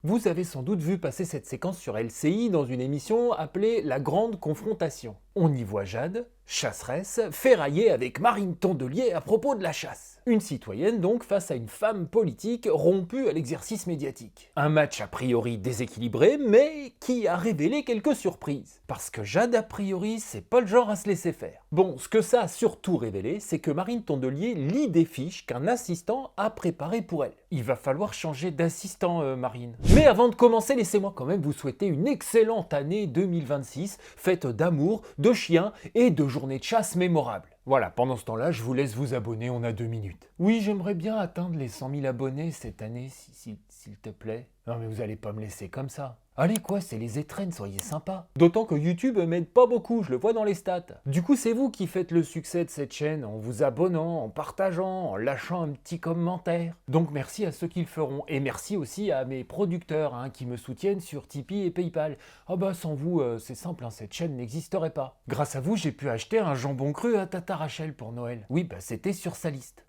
Vous avez sans doute vu passer cette séquence sur LCI dans une émission appelée La Grande Confrontation. On y voit Jade, chasseresse, ferrailler avec Marine Tondelier à propos de la chasse. Une citoyenne donc face à une femme politique rompue à l'exercice médiatique. Un match a priori déséquilibré, mais qui a révélé quelques surprises. Parce que Jade a priori, c'est pas le genre à se laisser faire. Bon, ce que ça a surtout révélé, c'est que Marine Tondelier lit des fiches qu'un assistant a préparées pour elle. Il va falloir changer d'assistant, Marine. Mais avant de commencer, laissez-moi quand même vous souhaiter une excellente année 2026, faite d'amour, de chiens et de journées de chasse mémorables. Voilà, pendant ce temps-là, je vous laisse vous abonner, on a 2 minutes. Oui, j'aimerais bien atteindre les 100 000 abonnés cette année, s'il te plaît. Non mais vous allez pas me laisser comme ça. Allez quoi, c'est les étrennes, soyez sympa. D'autant que YouTube m'aide pas beaucoup, je le vois dans les stats. Du coup, c'est vous qui faites le succès de cette chaîne en vous abonnant, en partageant, en lâchant un petit commentaire. Donc merci à ceux qui le feront. Et merci aussi à mes producteurs qui me soutiennent sur Tipeee et Paypal. Ah bah sans vous, c'est simple, cette chaîne n'existerait pas. Grâce à vous, j'ai pu acheter un jambon cru à Tata Rachel pour Noël. Oui, bah c'était sur sa liste.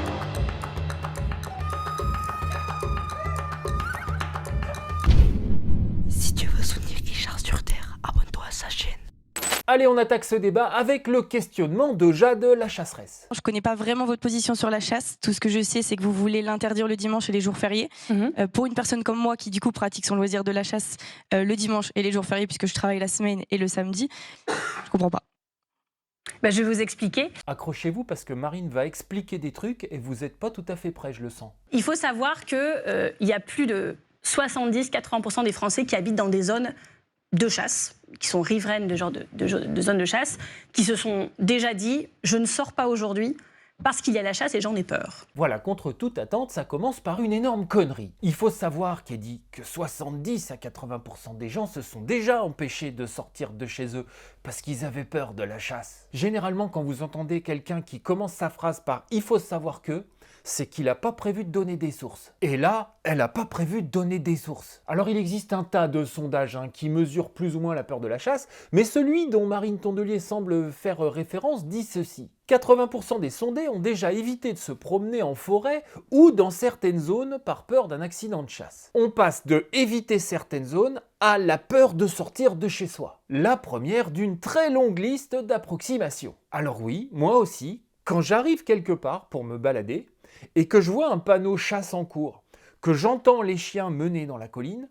Si tu veux soutenir Richard sur Terre, abonne-toi à sa chaîne. Allez, on attaque ce débat avec le questionnement de Jade la chasseresse. Je connais pas vraiment votre position sur la chasse. Tout ce que je sais, c'est que vous voulez l'interdire le dimanche et les jours fériés. Pour une personne comme moi qui du coup pratique son loisir de la chasse le dimanche et les jours fériés puisque je travaille la semaine et le samedi, je comprends pas. Je vais vous expliquer. Accrochez-vous parce que Marine va expliquer des trucs et vous n'êtes pas tout à fait prêt, je le sens. Il faut savoir qu'il y a plus de 70-80% des Français qui habitent dans des zones de chasse, qui sont riveraines de zones de chasse, qui se sont déjà dit « je ne sors pas aujourd'hui ». Parce qu'il y a la chasse et j'en ai peur. Voilà, contre toute attente, ça commence par une énorme connerie. Il faut savoir, Kédi, que 70 à 80% des gens se sont déjà empêchés de sortir de chez eux parce qu'ils avaient peur de la chasse. Généralement, quand vous entendez quelqu'un qui commence sa phrase par « il faut savoir que », c'est qu'il n'a pas prévu de donner des sources. Et là, elle n'a pas prévu de donner des sources. Alors il existe un tas de sondages qui mesurent plus ou moins la peur de la chasse, mais celui dont Marine Tondelier semble faire référence dit ceci. 80% des sondés ont déjà évité de se promener en forêt ou dans certaines zones par peur d'un accident de chasse. On passe de éviter certaines zones à la peur de sortir de chez soi. La première d'une très longue liste d'approximations. Alors oui, moi aussi, quand j'arrive quelque part pour me balader, et que je vois un panneau chasse en cours, que j'entends les chiens mener dans la colline,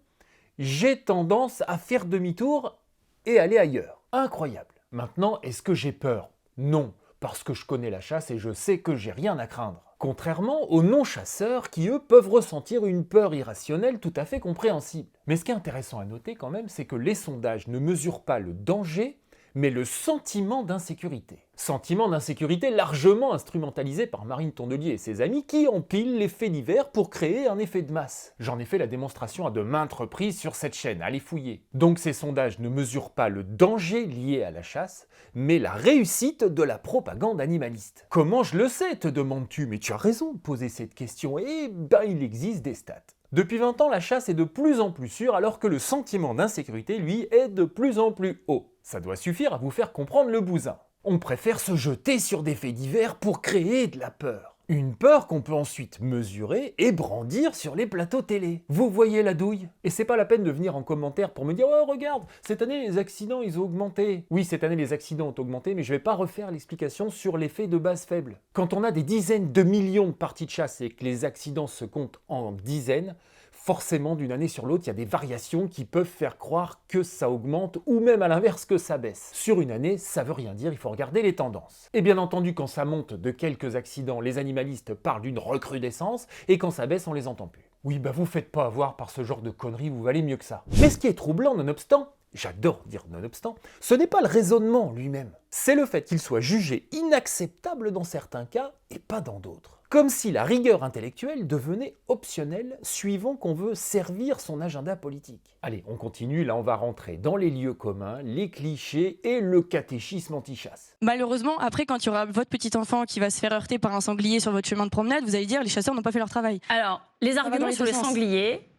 j'ai tendance à faire demi-tour et aller ailleurs. Incroyable. Maintenant, est-ce que j'ai peur? Non, parce que je connais la chasse et je sais que j'ai rien à craindre. Contrairement aux non-chasseurs qui, eux, peuvent ressentir une peur irrationnelle tout à fait compréhensible. Mais ce qui est intéressant à noter quand même, c'est que les sondages ne mesurent pas le danger, mais le sentiment d'insécurité. Sentiment d'insécurité largement instrumentalisé par Marine Tondelier et ses amis qui empilent les faits divers pour créer un effet de masse. J'en ai fait la démonstration à de maintes reprises sur cette chaîne, allez fouiller. Donc ces sondages ne mesurent pas le danger lié à la chasse, mais la réussite de la propagande animaliste. Comment je le sais, te demandes-tu? Mais tu as raison de poser cette question, et il existe des stats. Depuis 20 ans, la chasse est de plus en plus sûre alors que le sentiment d'insécurité, lui, est de plus en plus haut. Ça doit suffire à vous faire comprendre le bousin. On préfère se jeter sur des faits divers pour créer de la peur. Une peur qu'on peut ensuite mesurer et brandir sur les plateaux télé. Vous voyez la douille? Et c'est pas la peine de venir en commentaire pour me dire « Oh regarde, cette année les accidents ils ont augmenté ». Oui, cette année les accidents ont augmenté, mais je vais pas refaire l'explication sur l'effet de base faible. Quand on a des dizaines de millions de parties de chasse et que les accidents se comptent en dizaines, forcément, d'une année sur l'autre, il y a des variations qui peuvent faire croire que ça augmente ou même à l'inverse que ça baisse. Sur une année, ça veut rien dire, il faut regarder les tendances. Et bien entendu, quand ça monte de quelques accidents, les animalistes parlent d'une recrudescence et quand ça baisse, on les entend plus. Oui, vous faites pas avoir par ce genre de conneries, vous valez mieux que ça. Mais ce qui est troublant, nonobstant, j'adore dire nonobstant, ce n'est pas le raisonnement lui-même. C'est le fait qu'il soit jugé inacceptable dans certains cas et pas dans d'autres. Comme si la rigueur intellectuelle devenait optionnelle suivant qu'on veut servir son agenda politique. Allez, on continue, là on va rentrer dans les lieux communs, les clichés et le catéchisme anti-chasse. Malheureusement, après, quand il y aura votre petit enfant qui va se faire heurter par un sanglier sur votre chemin de promenade, vous allez dire les chasseurs n'ont pas fait leur travail. Alors, les va dans arguments les sur deux le sens. sanglier,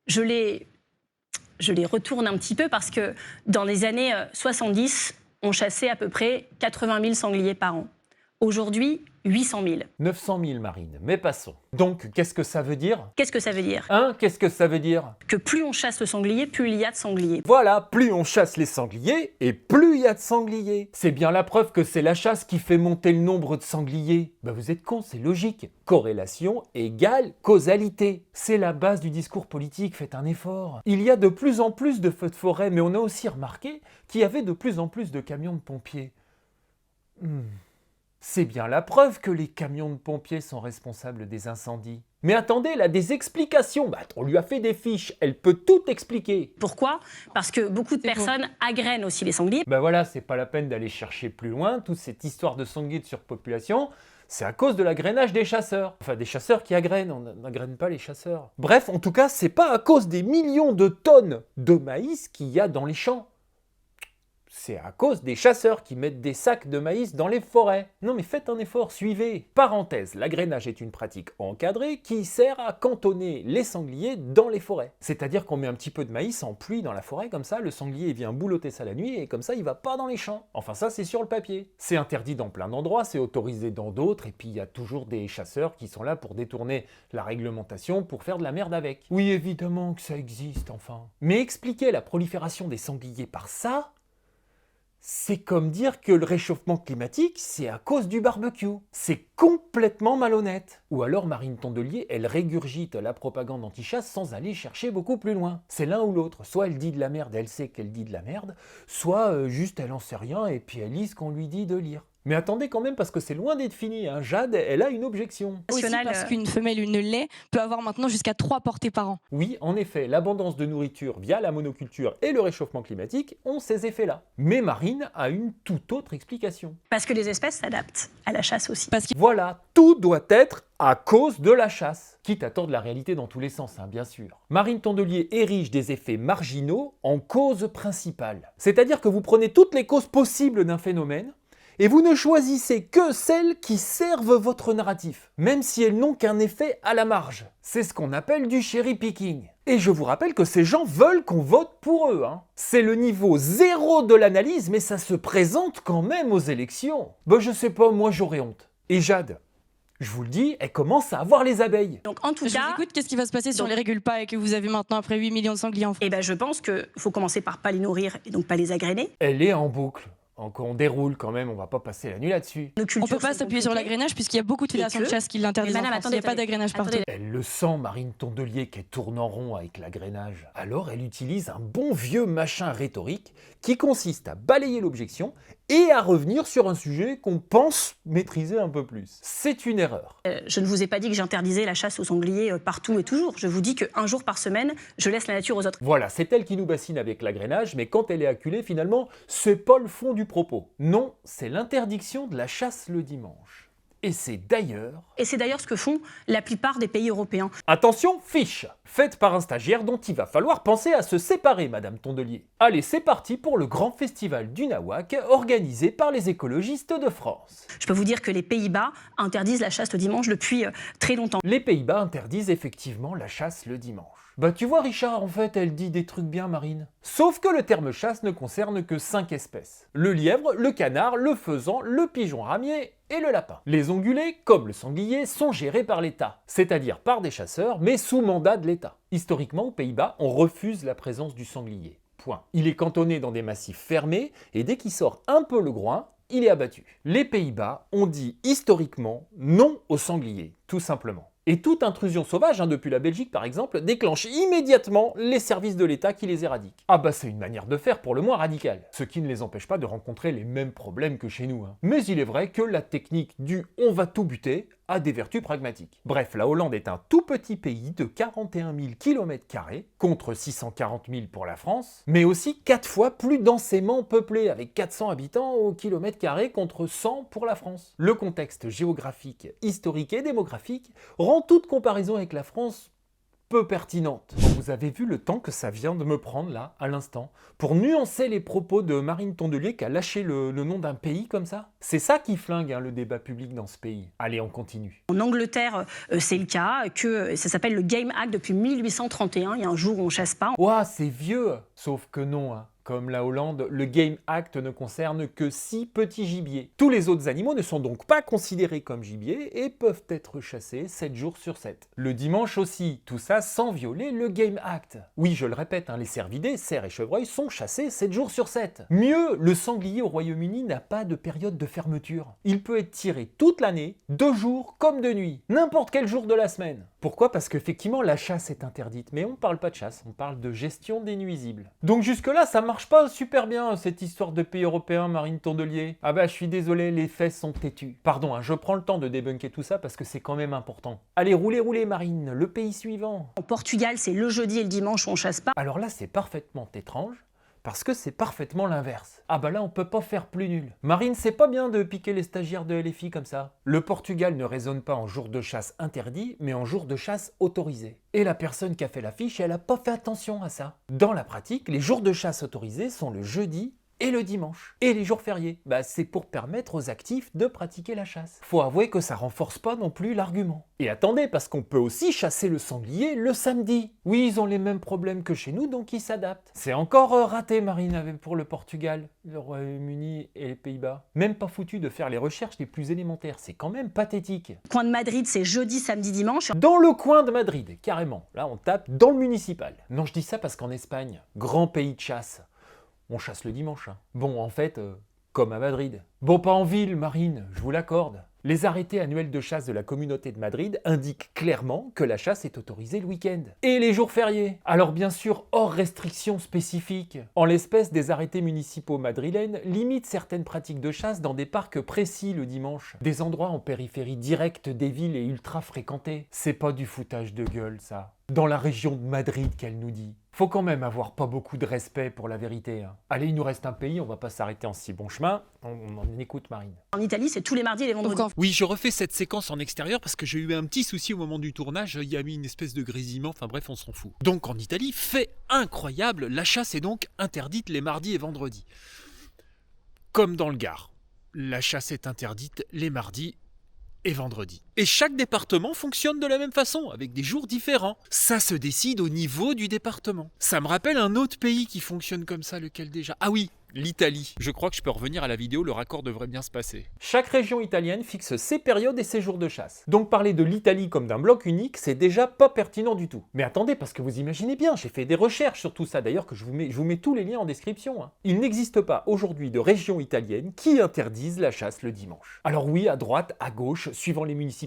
je les retourne un petit peu parce que dans les années 70, on chassait à peu près 80 000 sangliers par an. Aujourd'hui, 800 000. 900 000, Marine, mais passons. Donc, qu'est-ce que ça veut dire? Qu'est-ce que ça veut dire? Qu'est-ce que ça veut dire? Que plus on chasse le sanglier, plus il y a de sangliers. Voilà, plus on chasse les sangliers, et plus il y a de sangliers. C'est bien la preuve que c'est la chasse qui fait monter le nombre de sangliers. Bah vous êtes cons, c'est logique. Corrélation égale causalité. C'est la base du discours politique, faites un effort. Il y a de plus en plus de feux de forêt, mais on a aussi remarqué qu'il y avait de plus en plus de camions de pompiers. C'est bien la preuve que les camions de pompiers sont responsables des incendies. Mais attendez, elle a des explications. On lui a fait des fiches, elle peut tout expliquer. Pourquoi? Parce que beaucoup de personnes agrènent aussi les sangliers. Voilà, c'est pas la peine d'aller chercher plus loin. Toute cette histoire de sangliers de surpopulation, c'est à cause de l'agrainage des chasseurs. Enfin, des chasseurs qui agrènent, on n'agrène pas les chasseurs. Bref, en tout cas, c'est pas à cause des millions de tonnes de maïs qu'il y a dans les champs. C'est à cause des chasseurs qui mettent des sacs de maïs dans les forêts. Non mais faites un effort, suivez. Parenthèse, l'agrainage est une pratique encadrée qui sert à cantonner les sangliers dans les forêts. C'est-à-dire qu'on met un petit peu de maïs en pluie dans la forêt, comme ça le sanglier vient boulotter ça la nuit et comme ça il va pas dans les champs. Enfin ça c'est sur le papier. C'est interdit dans plein d'endroits, c'est autorisé dans d'autres, et puis il y a toujours des chasseurs qui sont là pour détourner la réglementation pour faire de la merde avec. Oui évidemment que ça existe enfin. Mais expliquer la prolifération des sangliers par ça, c'est comme dire que le réchauffement climatique, c'est à cause du barbecue. C'est complètement malhonnête. Ou alors Marine Tondelier, elle régurgite la propagande anti-chasse sans aller chercher beaucoup plus loin. C'est l'un ou l'autre. Soit elle dit de la merde, elle sait qu'elle dit de la merde, soit juste elle en sait rien et puis elle lit ce qu'on lui dit de lire. Mais attendez quand même, parce que c'est loin d'être fini, hein. Jade, elle a une objection. Aussi parce qu'une femelle, une lait, peut avoir maintenant jusqu'à 3 portées par an. Oui, en effet, l'abondance de nourriture via la monoculture et le réchauffement climatique ont ces effets-là. Mais Marine a une toute autre explication. Parce que les espèces s'adaptent à la chasse aussi. Voilà, tout doit être à cause de la chasse. Quitte à tordre la réalité dans tous les sens, hein, bien sûr. Marine Tondelier érige des effets marginaux en cause principale. C'est-à-dire que vous prenez toutes les causes possibles d'un phénomène, et vous ne choisissez que celles qui servent votre narratif, même si elles n'ont qu'un effet à la marge. C'est ce qu'on appelle du cherry picking. Et je vous rappelle que ces gens veulent qu'on vote pour eux. C'est le niveau 0 de l'analyse, mais ça se présente quand même aux élections. Je sais pas, moi j'aurais honte. Et Jade, je vous le dis, elle commence à avoir les abeilles. Donc en tout cas, écoute, qu'est-ce qui va se passer si on les régule pas et que vous avez maintenant après 8 millions de sangliers en France? je pense qu'il faut commencer par pas les nourrir et donc pas les agréner. Elle est en boucle. On déroule quand même, on va pas passer la nuit là-dessus. On peut pas s'appuyer sur l'agrainage puisqu'il y a beaucoup de fédérations de chasse qui l'interdisent en France. Il n'y a pas d'agrainage partout. Elle le sent, Marine Tondelier, qu'elle tourne en rond avec l'agrainage. Alors elle utilise un bon vieux machin rhétorique qui consiste à balayer l'objection et à revenir sur un sujet qu'on pense maîtriser un peu plus. C'est une erreur. Je ne vous ai pas dit que j'interdisais la chasse aux sangliers partout et toujours. Je vous dis qu'un jour par semaine, je laisse la nature aux autres. Voilà, c'est elle qui nous bassine avec l'agrainage, mais quand elle est acculée, finalement, c'est pas le fond du propos. Non, c'est l'interdiction de la chasse le dimanche. Et c'est d'ailleurs ce que font la plupart des pays européens. Attention, fiche faite par un stagiaire dont il va falloir penser à se séparer, Madame Tondelier. Allez, c'est parti pour le grand festival du Nawak, organisé par les écologistes de France. Je peux vous dire que les Pays-Bas interdisent la chasse le dimanche depuis très longtemps. Les Pays-Bas interdisent effectivement la chasse le dimanche. Tu vois Richard, en fait, elle dit des trucs bien, Marine. Sauf que le terme chasse ne concerne que 5 espèces. Le lièvre, le canard, le faisan, le pigeon ramier et le lapin. Les ongulés, comme le sanglier, sont gérés par l'État, c'est-à-dire par des chasseurs, mais sous mandat de l'État. Historiquement, aux Pays-Bas, on refuse la présence du sanglier. Point. Il est cantonné dans des massifs fermés, et dès qu'il sort un peu le groin, il est abattu. Les Pays-Bas ont dit historiquement non au sanglier, tout simplement. Et toute intrusion sauvage, depuis la Belgique par exemple, déclenche immédiatement les services de l'État qui les éradiquent. C'est une manière de faire pour le moins radicale, ce qui ne les empêche pas de rencontrer les mêmes problèmes que chez nous. Mais il est vrai que la technique du « on va tout buter » a des vertus pragmatiques. Bref, la Hollande est un tout petit pays de 41 000 km² contre 640 000 pour la France, mais aussi 4 fois plus densément peuplé, avec 400 habitants au kilomètre carré contre 100 pour la France. Le contexte géographique, historique et démographique rend toute comparaison avec la France peu pertinente. Vous avez vu le temps que ça vient de me prendre là, à l'instant, pour nuancer les propos de Marine Tondelier qui a lâché le nom d'un pays comme ça? C'est ça qui flingue le débat public dans ce pays. Allez, on continue. En Angleterre, c'est le cas, que ça s'appelle le Game Act depuis 1831, il y a un jour où on chasse pas. Ouah, c'est vieux! Sauf que non, Comme la Hollande, le Game Act ne concerne que 6 petits gibiers. Tous les autres animaux ne sont donc pas considérés comme gibier et peuvent être chassés 7 jours sur 7. Le dimanche aussi, tout ça sans violer le Game Act. Oui, je le répète, les cervidés, cerfs et chevreuils sont chassés 7 jours sur 7. Mieux, le sanglier au Royaume-Uni n'a pas de période de fermeture. Il peut être tiré toute l'année, de jour comme de nuit, n'importe quel jour de la semaine. Pourquoi? Parce qu'effectivement la chasse est interdite, mais on parle pas de chasse, on parle de gestion des nuisibles. Donc jusque-là, ça marche pas super bien cette histoire de pays européen, Marine Tondelier. Ah bah je suis désolé, les faits sont têtus. Pardon, je prends le temps de débunker tout ça parce que c'est quand même important. Allez, roulez Marine, le pays suivant. En Portugal, c'est le jeudi et le dimanche où on chasse pas. Alors là, c'est parfaitement étrange. Parce que c'est parfaitement l'inverse. Ah bah là, on peut pas faire plus nul. Marine, c'est pas bien de piquer les stagiaires de LFI comme ça. Le Portugal ne raisonne pas en jour de chasse interdit, mais en jour de chasse autorisé. Et la personne qui a fait l'affiche, elle a pas fait attention à ça. Dans la pratique, les jours de chasse autorisés sont le jeudi et le dimanche. Et les jours fériés, c'est pour permettre aux actifs de pratiquer la chasse. Faut avouer que ça renforce pas non plus l'argument. Et attendez, parce qu'on peut aussi chasser le sanglier le samedi. Oui, ils ont les mêmes problèmes que chez nous, donc ils s'adaptent. C'est encore raté, Marine, pour le Portugal, le Royaume-Uni et les Pays-Bas. Même pas foutu de faire les recherches les plus élémentaires, c'est quand même pathétique. Coin de Madrid, c'est jeudi, samedi, dimanche. Dans le coin de Madrid, carrément. Là, on tape dans le municipal. Non, je dis ça parce qu'en Espagne, grand pays de chasse, on chasse le dimanche. Bon, en fait, comme à Madrid. Bon, pas en ville, Marine, je vous l'accorde. Les arrêtés annuels de chasse de la communauté de Madrid indiquent clairement que la chasse est autorisée le week-end. Et les jours fériés. Alors bien sûr, hors restrictions spécifiques. En l'espèce, des arrêtés municipaux madrilènes limitent certaines pratiques de chasse dans des parcs précis le dimanche. Des endroits en périphérie directe des villes et ultra fréquentés. C'est pas du foutage de gueule, ça. Dans la région de Madrid qu'elle nous dit. Faut quand même avoir pas beaucoup de respect pour la vérité. Allez, il nous reste un pays, on va pas s'arrêter en si bon chemin. On en écoute Marine. En Italie, c'est tous les mardis et les vendredis. Oui, je refais cette séquence en extérieur parce que j'ai eu un petit souci au moment du tournage. Il y a mis une espèce de grésillement, enfin bref, on s'en fout. Donc en Italie, fait incroyable, la chasse est donc interdite les mardis et vendredis. Comme dans le Gard, la chasse est interdite les mardis et vendredis. Et chaque département fonctionne de la même façon, avec des jours différents. Ça se décide au niveau du département. Ça me rappelle un autre pays qui fonctionne comme ça, lequel déjà? Ah oui, l'Italie. Je crois que je peux revenir à la vidéo, le raccord devrait bien se passer. Chaque région italienne fixe ses périodes et ses jours de chasse. Donc parler de l'Italie comme d'un bloc unique, c'est déjà pas pertinent du tout. Mais attendez, parce que vous imaginez bien, j'ai fait des recherches sur tout ça, d'ailleurs que je vous mets tous les liens en description. Il n'existe pas aujourd'hui de région italienne qui interdise la chasse le dimanche. Alors oui, à droite, à gauche, suivant les municipalités,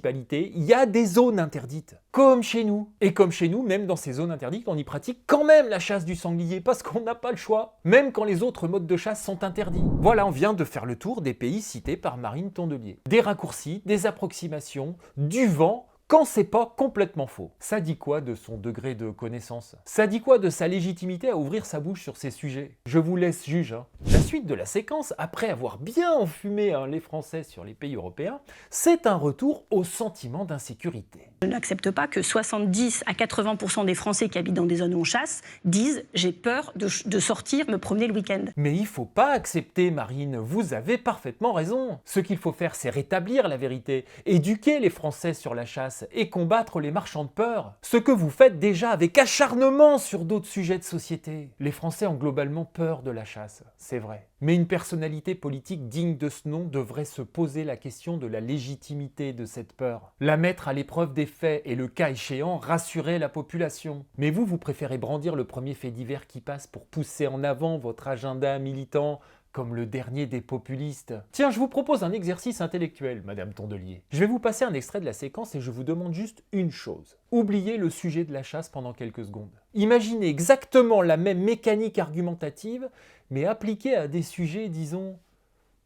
il y a des zones interdites. Comme chez nous. Et comme chez nous, même dans ces zones interdites, on y pratique quand même la chasse du sanglier, parce qu'on n'a pas le choix. Même quand les autres modes de chasse sont interdits. Voilà, on vient de faire le tour des pays cités par Marine Tondelier. Des raccourcis, des approximations, du vent, quand c'est pas complètement faux. Ça dit quoi de son degré de connaissance? Ça dit quoi de sa légitimité à ouvrir sa bouche sur ces sujets? Je vous laisse juge. La suite de la séquence, après avoir bien enfumé les Français sur les pays européens, c'est un retour au sentiment d'insécurité. Je n'accepte pas que 70 à 80% des Français qui habitent dans des zones où on chasse disent « j'ai peur de sortir, me promener le week-end ». Mais il faut pas accepter, Marine, vous avez parfaitement raison. Ce qu'il faut faire, c'est rétablir la vérité, éduquer les Français sur la chasse et combattre les marchands de peur. Ce que vous faites déjà avec acharnement sur d'autres sujets de société. Les Français ont globalement peur de la chasse, c'est vrai. Mais une personnalité politique digne de ce nom devrait se poser la question de la légitimité de cette peur. La mettre à l'épreuve des faits et le cas échéant rassurer la population. Mais vous préférez brandir le premier fait divers qui passe pour pousser en avant votre agenda militant comme le dernier des populistes. Tiens, je vous propose un exercice intellectuel, Madame Tondelier. Je vais vous passer un extrait de la séquence et je vous demande juste une chose. Oubliez le sujet de la chasse pendant quelques secondes. Imaginez exactement la même mécanique argumentative, mais appliquée à des sujets, disons,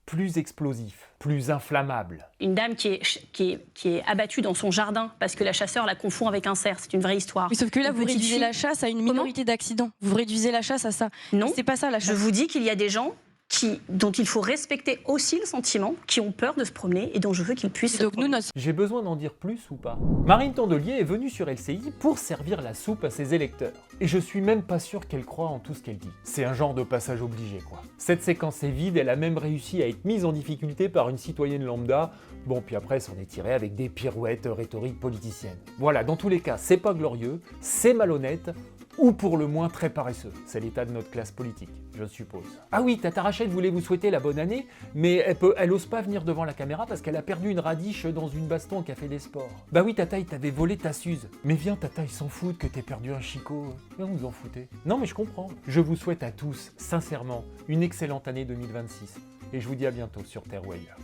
plus explosifs, plus inflammables. Une dame qui est abattue dans son jardin parce que la chasseur la confond avec un cerf, c'est une vraie histoire. Oui, sauf que là, Une vous petite réduisez fille- la chasse à une minorité d'accidents. Vous réduisez la chasse à ça. Non, C'est pas ça la je chasse. vous dis qu'il y a des gens dont il faut respecter aussi le sentiment, qui ont peur de se promener et dont je veux qu'ils puissent se Donc nous, promener. notre J'ai besoin d'en dire plus ou pas? Marine Tondelier est venue sur LCI pour servir la soupe à ses électeurs. Et je suis même pas sûr qu'elle croit en tout ce qu'elle dit. C'est un genre de passage obligé, quoi. Cette séquence est vide, elle a même réussi à être mise en difficulté par une citoyenne lambda. Bon, puis après, elle s'en est tirée avec des pirouettes rhétoriques politiciennes. Voilà, dans tous les cas, c'est pas glorieux, c'est malhonnête. Ou pour le moins très paresseux. C'est l'état de notre classe politique, je suppose. Ah oui, Tata Rachel voulait vous souhaiter la bonne année, mais elle ose pas venir devant la caméra parce qu'elle a perdu une radiche dans une baston au café des sports. Bah oui, Tata, il t'avait volé ta Suze. Mais viens, Tata, ils s'en foutent que t'aies perdu un chicot. Viens, vous en foutez. Non, mais je comprends. Je vous souhaite à tous, sincèrement, une excellente année 2026. Et je vous dis à bientôt sur Terre ou ailleurs.